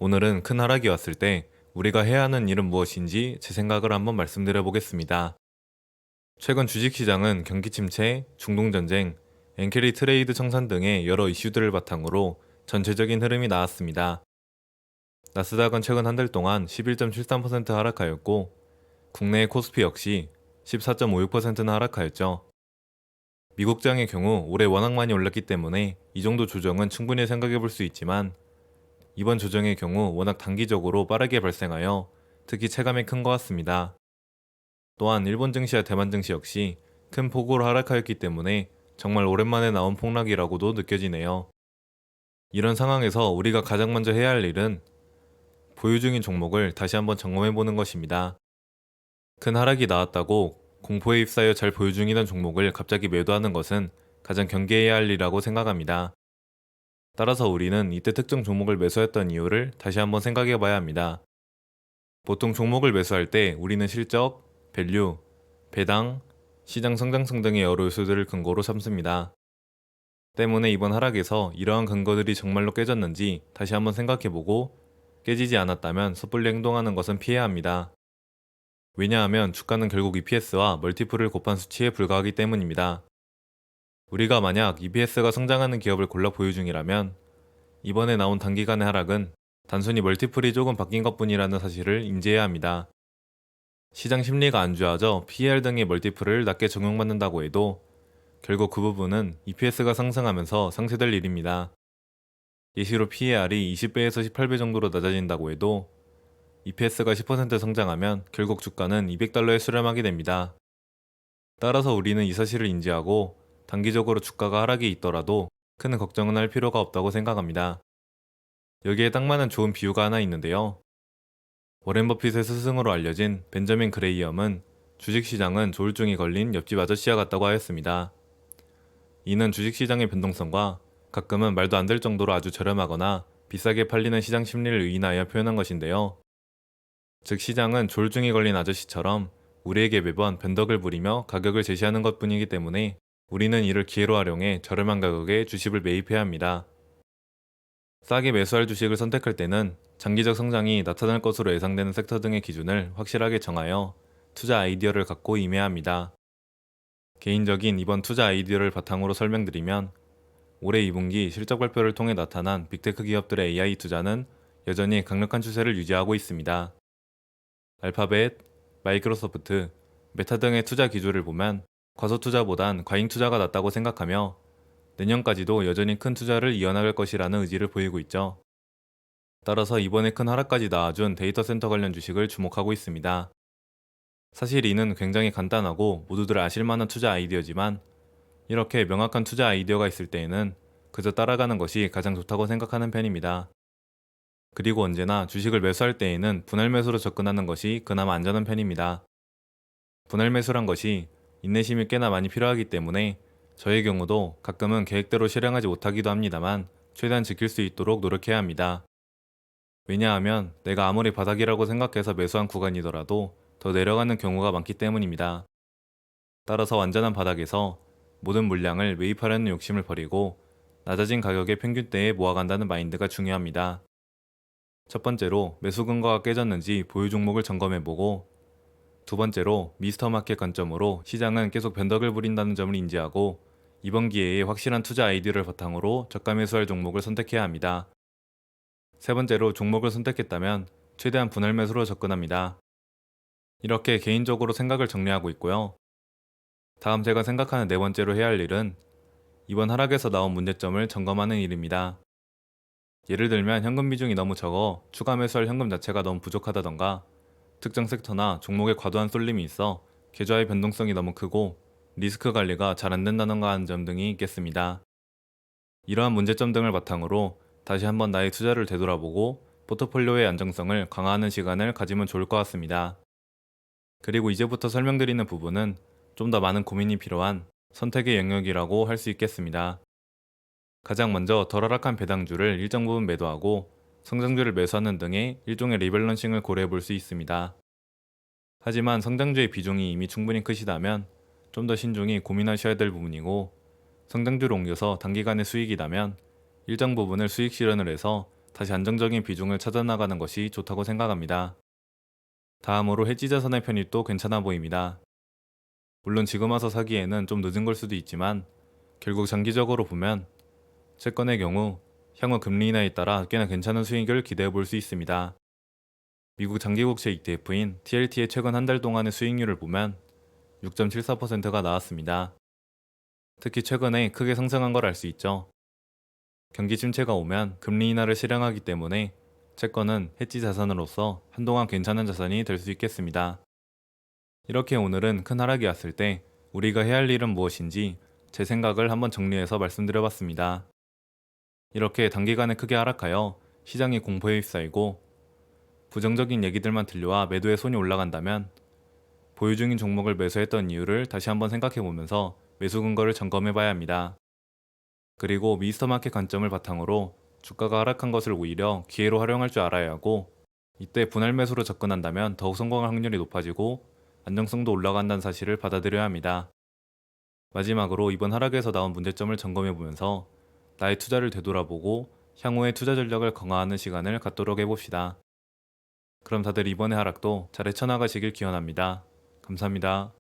오늘은 큰 하락이 왔을 때 우리가 해야 하는 일은 무엇인지 제 생각을 한번 말씀드려 보겠습니다. 최근 주식시장은 경기 침체, 중동전쟁, 엔캐리 트레이드 청산 등의 여러 이슈들을 바탕으로 전체적인 흐름이 나왔습니다. 나스닥은 최근 한 달 동안 11.73% 하락하였고, 국내의 코스피 역시 14.56%나 하락하였죠. 미국장의 경우 올해 워낙 많이 올랐기 때문에 이 정도 조정은 충분히 생각해 볼 수 있지만, 이번 조정의 경우 워낙 단기적으로 빠르게 발생하여 특히 체감이 큰 것 같습니다. 또한 일본 증시와 대만 증시 역시 큰 폭으로 하락하였기 때문에 정말 오랜만에 나온 폭락이라고도 느껴지네요. 이런 상황에서 우리가 가장 먼저 해야 할 일은 보유 중인 종목을 다시 한번 점검해 보는 것입니다. 큰 하락이 나왔다고 공포에 휩싸여 잘 보유 중이던 종목을 갑자기 매도하는 것은 가장 경계해야 할 일이라고 생각합니다. 따라서 우리는 이때 특정 종목을 매수했던 이유를 다시 한번 생각해 봐야 합니다. 보통 종목을 매수할 때 우리는 실적, 밸류, 배당, 시장 성장성 등의 여러 요소들을 근거로 삼습니다. 때문에 이번 하락에서 이러한 근거들이 정말로 깨졌는지 다시 한번 생각해보고, 깨지지 않았다면 섣불리 행동하는 것은 피해야 합니다. 왜냐하면 주가는 결국 EPS와 멀티플을 곱한 수치에 불과하기 때문입니다. 우리가 만약 EPS가 성장하는 기업을 골라 보유 중이라면 이번에 나온 단기간의 하락은 단순히 멀티플이 조금 바뀐 것뿐이라는 사실을 인지해야 합니다. 시장 심리가 안 좋아져 PER 등의 멀티플을 낮게 적용받는다고 해도 결국 그 부분은 EPS가 상승하면서 상쇄될 일입니다. 예시로 PER이 20배에서 18배 정도로 낮아진다고 해도 EPS가 10% 성장하면 결국 주가는 200달러에 수렴하게 됩니다. 따라서 우리는 이 사실을 인지하고 단기적으로 주가가 하락이 있더라도 큰 걱정은 할 필요가 없다고 생각합니다. 여기에 딱 맞는 좋은 비유가 하나 있는데요. 워렌 버핏의 스승으로 알려진 벤저민 그레이엄은 주식시장은 조울증이 걸린 옆집 아저씨와 같다고 하였습니다. 이는 주식시장의 변동성과 가끔은 말도 안 될 정도로 아주 저렴하거나 비싸게 팔리는 시장 심리를 의인하여 표현한 것인데요. 즉 시장은 조울증이 걸린 아저씨처럼 우리에게 매번 변덕을 부리며 가격을 제시하는 것뿐이기 때문에 우리는 이를 기회로 활용해 저렴한 가격에 주식을 매입해야 합니다. 싸게 매수할 주식을 선택할 때는 장기적 성장이 나타날 것으로 예상되는 섹터 등의 기준을 확실하게 정하여 투자 아이디어를 갖고 임해야 합니다. 개인적인 이번 투자 아이디어를 바탕으로 설명드리면, 올해 2분기 실적 발표를 통해 나타난 빅테크 기업들의 AI 투자는 여전히 강력한 추세를 유지하고 있습니다. 알파벳, 마이크로소프트, 메타 등의 투자 기조를 보면 과소 투자보단 과잉 투자가 낫다고 생각하며 내년까지도 여전히 큰 투자를 이어나갈 것이라는 의지를 보이고 있죠. 따라서 이번에 큰 하락까지 나와준 데이터 센터 관련 주식을 주목하고 있습니다. 사실 이는 굉장히 간단하고 모두들 아실 만한 투자 아이디어지만, 이렇게 명확한 투자 아이디어가 있을 때에는 그저 따라가는 것이 가장 좋다고 생각하는 편입니다. 그리고 언제나 주식을 매수할 때에는 분할 매수로 접근하는 것이 그나마 안전한 편입니다. 분할 매수란 것이 인내심이 꽤나 많이 필요하기 때문에 저의 경우도 가끔은 계획대로 실행하지 못하기도 합니다만 최대한 지킬 수 있도록 노력해야 합니다. 왜냐하면 내가 아무리 바닥이라고 생각해서 매수한 구간이더라도 더 내려가는 경우가 많기 때문입니다. 따라서 완전한 바닥에서 모든 물량을 매입하려는 욕심을 버리고 낮아진 가격의 평균대에 모아간다는 마인드가 중요합니다. 첫 번째로 매수 근거가 깨졌는지 보유 종목을 점검해보고, 두 번째로 미스터 마켓 관점으로 시장은 계속 변덕을 부린다는 점을 인지하고 이번 기회에 확실한 투자 아이디어를 바탕으로 저가 매수할 종목을 선택해야 합니다. 세 번째로 종목을 선택했다면 최대한 분할 매수로 접근합니다. 이렇게 개인적으로 생각을 정리하고 있고요. 다음 제가 생각하는 네 번째로 해야 할 일은 이번 하락에서 나온 문제점을 점검하는 일입니다. 예를 들면 현금 비중이 너무 적어 추가 매수할 현금 자체가 너무 부족하다던가, 특정 섹터나 종목에 과도한 쏠림이 있어 계좌의 변동성이 너무 크고 리스크 관리가 잘 안 된다던가 하는 점 등이 있겠습니다. 이러한 문제점 등을 바탕으로 다시 한번 나의 투자를 되돌아보고 포트폴리오의 안정성을 강화하는 시간을 가지면 좋을 것 같습니다. 그리고 이제부터 설명드리는 부분은 좀 더 많은 고민이 필요한 선택의 영역이라고 할 수 있겠습니다. 가장 먼저 덜 하락한 배당주를 일정 부분 매도하고 성장주를 매수하는 등의 일종의 리밸런싱을 고려해 볼 수 있습니다. 하지만 성장주의 비중이 이미 충분히 크시다면 좀 더 신중히 고민하셔야 될 부분이고, 성장주를 옮겨서 단기간의 수익이라면 일정 부분을 수익 실현을 해서 다시 안정적인 비중을 찾아나가는 것이 좋다고 생각합니다. 다음으로 해지 자산의 편입도 괜찮아 보입니다. 물론 지금 와서 사기에는 좀 늦은 걸 수도 있지만 결국 장기적으로 보면 채권의 경우 향후 금리 인하에 따라 꽤나 괜찮은 수익을 기대해 볼 수 있습니다. 미국 장기국채 ETF인 TLT의 최근 한 달 동안의 수익률을 보면 6.74%가 나왔습니다. 특히 최근에 크게 상승한 걸 알 수 있죠. 경기 침체가 오면 금리 인하를 실행하기 때문에 채권은 해지 자산으로서 한동안 괜찮은 자산이 될 수 있겠습니다. 이렇게 오늘은 큰 하락이 왔을 때 우리가 해야 할 일은 무엇인지 제 생각을 한번 정리해서 말씀드려봤습니다. 이렇게 단기간에 크게 하락하여 시장이 공포에 휩싸이고 부정적인 얘기들만 들려와 매도에 손이 올라간다면 보유 중인 종목을 매수했던 이유를 다시 한번 생각해보면서 매수 근거를 점검해봐야 합니다. 그리고 미스터마켓 관점을 바탕으로 주가가 하락한 것을 오히려 기회로 활용할 줄 알아야 하고 이때 분할 매수로 접근한다면 더욱 성공할 확률이 높아지고 안정성도 올라간다는 사실을 받아들여야 합니다. 마지막으로 이번 하락에서 나온 문제점을 점검해보면서 나의 투자를 되돌아보고 향후의 투자 전략을 강화하는 시간을 갖도록 해봅시다. 그럼 다들 이번의 하락도 잘 헤쳐나가시길 기원합니다. 감사합니다.